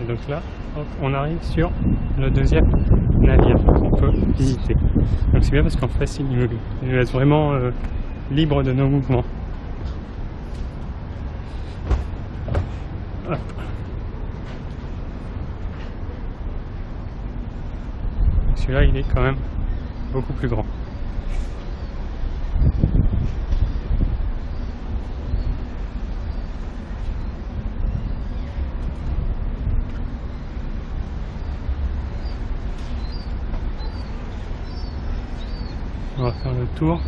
Et donc là, hop, on arrive sur le deuxième navire qu'on peut visiter. Donc c'est bien parce qu'en fait, il nous laisse vraiment libre de nos mouvements. Hop. Celui-là, il est quand même beaucoup plus grand. On va faire le tour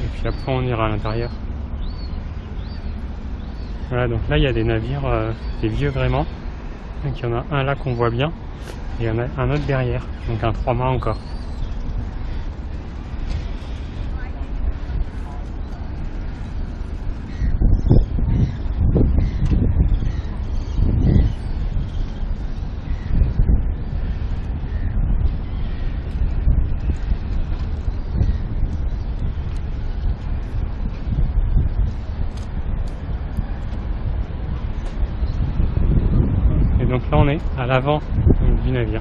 et puis après on ira à l'intérieur. Voilà, donc là il y a des navires, des vieux gréements. Donc il y en a un là qu'on voit bien et il y en a un autre derrière, donc un 3 mâts encore. Donc là on est à l'avant du navire.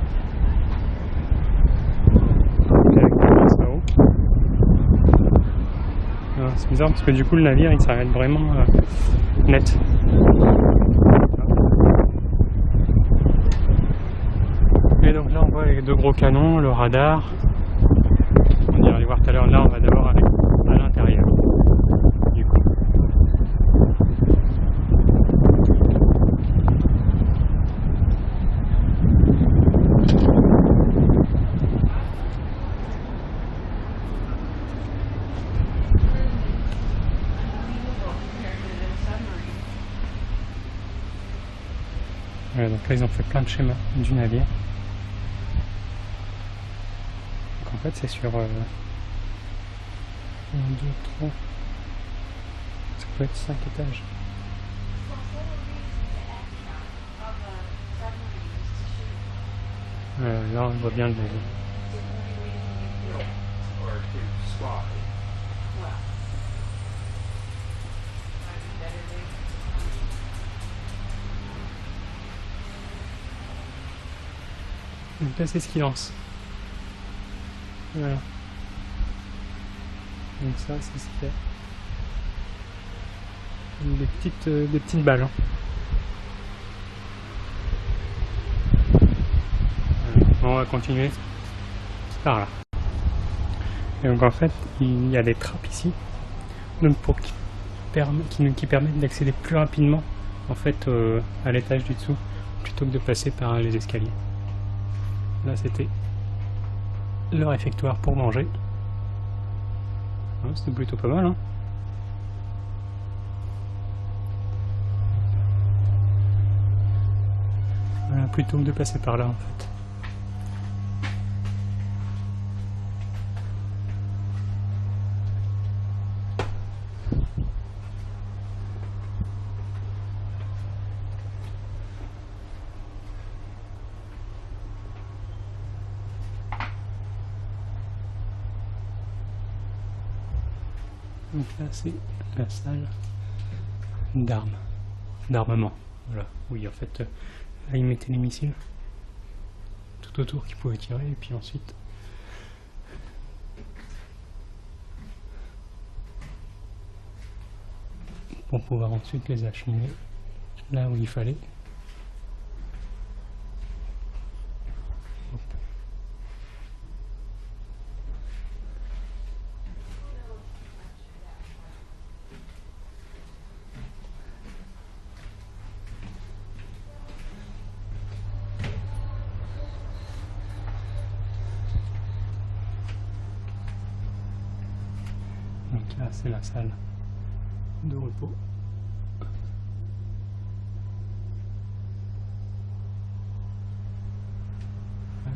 C'est bizarre parce que du coup le navire il s'arrête vraiment net. Et donc là on voit les deux gros canons, le radar. On ira aller voir tout à l'heure. Là on va d'abord aller à l'intérieur. Du coup. Voilà, donc là ils ont fait plein de schémas du navire. Donc en fait c'est sur 1, 2, 3, ça peut être 5 étages. Là on voit bien le navire. Donc là c'est ce qu'il lance. Voilà. Donc ça c'est ce qu'il y a. Des petites balles. Hein. Voilà. On va continuer par là. Et donc en fait il y a des trappes ici. Donc qui permettent d'accéder plus rapidement en fait à l'étage du dessous plutôt que de passer par les escaliers. Là c'était le réfectoire pour manger. C'était plutôt pas mal, hein. Voilà, plutôt que de passer par là en fait. Donc là c'est la salle d'armement. Voilà, oui en fait là ils mettaient les missiles tout autour qu'ils pouvaient tirer et puis ensuite pour pouvoir ensuite les acheminer là où il fallait. Donc là c'est la salle de repos.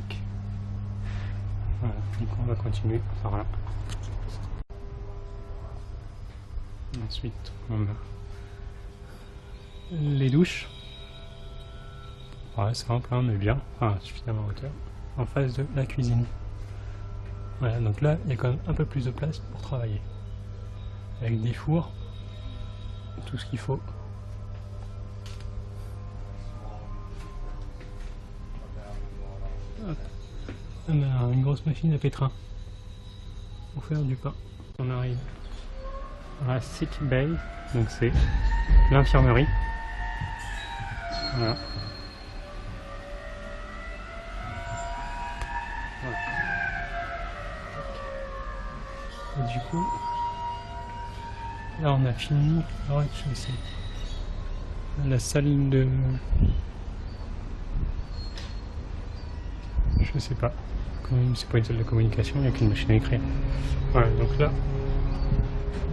Okay. Voilà, donc on va continuer par là. Ensuite on a les douches. Ouais, simple hein, mais bien, enfin suffisamment hauteur, en face de la cuisine. Voilà, donc là il y a quand même un peu plus de place pour travailler. Avec des fours, tout ce qu'il faut. Hop. On a une grosse machine à pétrin pour faire du pain. On arrive à la sick bay, donc c'est l'infirmerie. Voilà. Et du coup, là on a fini le rez-de-chaussée. La salle de... Je sais pas. C'est pas une salle de communication, il n'y a qu'une machine à écrire. Voilà, donc là,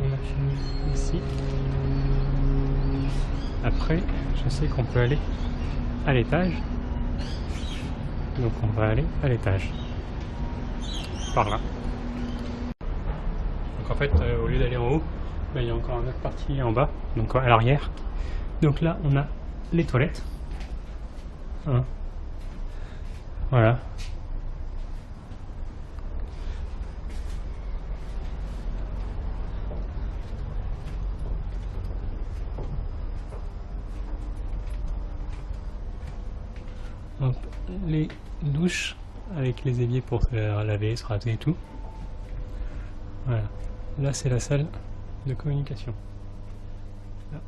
on a fini ici. Après, je sais qu'on peut aller à l'étage. Donc on va aller à l'étage. Par là. Donc en fait, au lieu d'aller en haut, ben, il y a encore une autre partie en bas, donc à l'arrière. Donc là, on a les toilettes. Hein. Voilà. Donc, les douches avec les éviers pour se laver, se raser et tout. Voilà. Là, c'est la salle de communication. Là.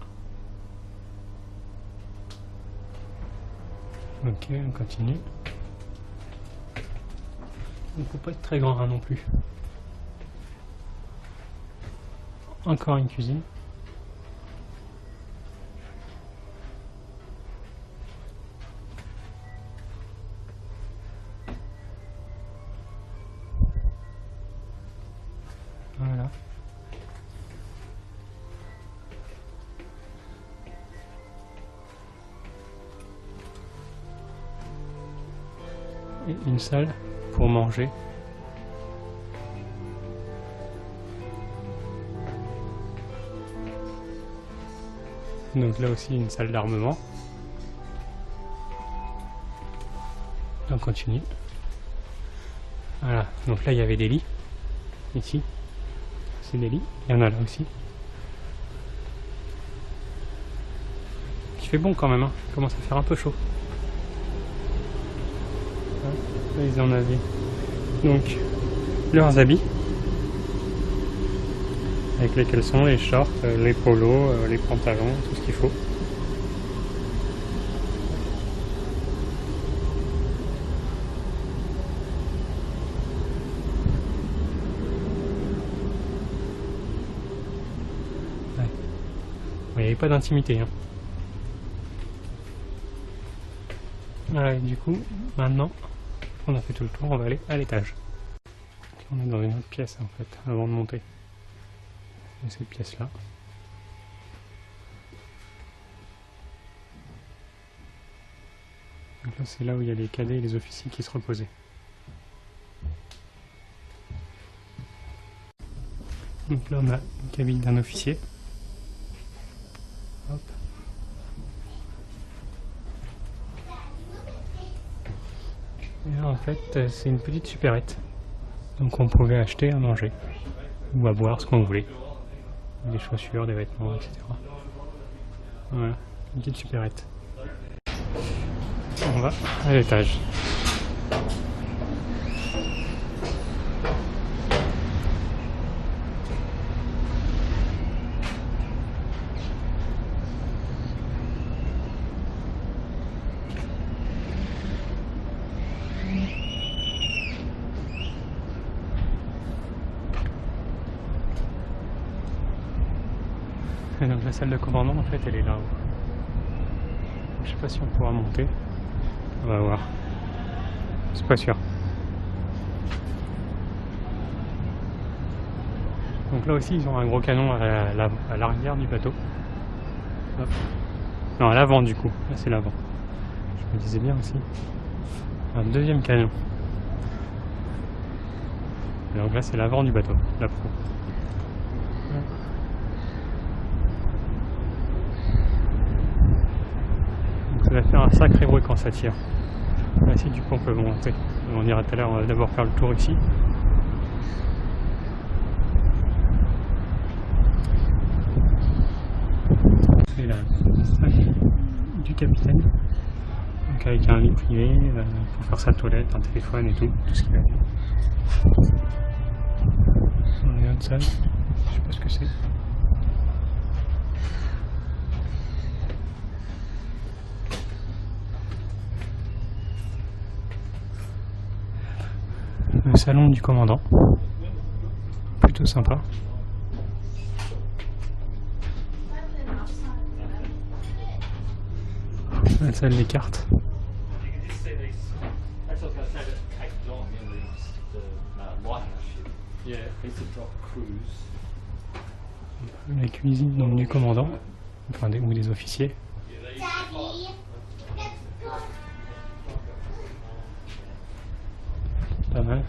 Ok, on continue. Il ne faut pas être très grand hein, non plus. Encore une cuisine. Voilà. Et une salle pour manger. Donc là aussi une salle d'armement. On continue. Voilà, donc là il y avait des lits. Ici, c'est des lits. Il y en a là aussi. Il fait bon quand même, hein. Il commence à faire un peu chaud. Là, ils en avaient donc leurs habits. Avec les caleçons, les shorts, les polos, les pantalons, tout ce qu'il faut. Ouais. Il n'y avait pas d'intimité. Hein. Voilà, et du coup, maintenant, on a fait tout le tour, on va aller à l'étage. On est dans une autre pièce en fait, avant de monter. Et cette pièce-là. Donc là, c'est là où il y a les cadets et les officiers qui se reposaient. Donc là, on a une cabine d'un officier. Hop. Et là, en fait, c'est une petite supérette. Donc on pouvait acheter à manger. Ou à boire ce qu'on voulait. Des chaussures, des vêtements, etc. Voilà, une petite supérette. On va à l'étage. Et donc la salle de commandement en fait elle est là-haut. Je sais pas si on pourra monter. On va voir. C'est pas sûr. Donc là aussi ils ont un gros canon à l'arrière du bateau. Hop. Non, à l'avant du coup. Là c'est l'avant. Je me disais bien aussi. Un deuxième canon. Et donc là c'est l'avant du bateau. La proue. Ça va faire un sacré bruit quand ça tire. Là, si du coup on peut monter. On ira tout à l'heure, on va d'abord faire le tour ici. C'est la salle du capitaine. Donc Donc avec un lit privé pour faire sa toilette, un téléphone et tout ce qu'il a. On est notre salle, je sais pas ce que c'est. Le salon du commandant, plutôt sympa. La salle des cartes. La cuisine donc, du commandant, enfin ou des officiers. Pas mal.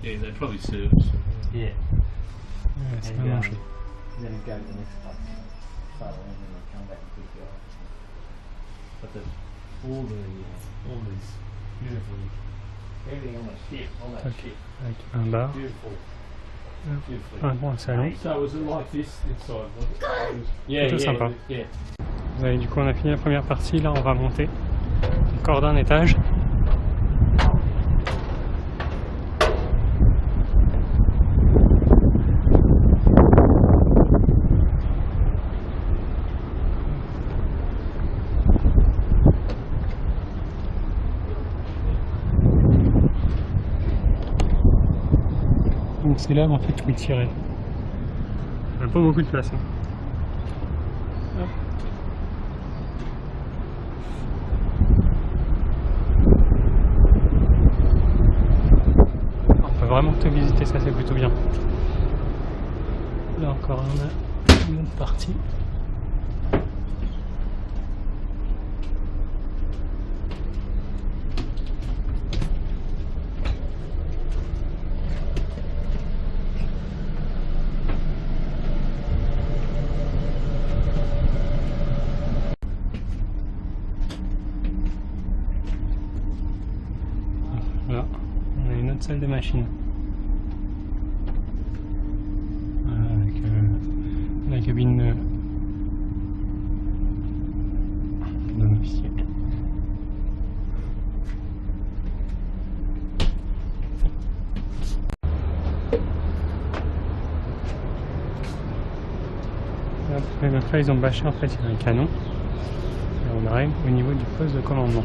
Yeah, they probably serve. Yeah. Ouais, c'est pas manger. Then go to the next place. Start and then they come back and pick you up. But all these beautifully, everything on the ship, on that Ok. ship, Avec un bar, beautiful, beautifully. un grand salon. So was it like this inside? Was it? Yeah, Plutôt sympa. Yeah. Ouais, du coup on a fini la première partie, là on va monter encore d'un étage. Donc c'est là en fait où il tirait. On n'a pas beaucoup de place. Hein. Hop. On peut vraiment tout visiter, ça c'est plutôt bien. Là encore on a une autre partie. Là, on a une autre salle de machines. Avec la cabine d'un officier. Donc là, ils ont bâché en fait un canon. Et on arrive au niveau du poste de commandement.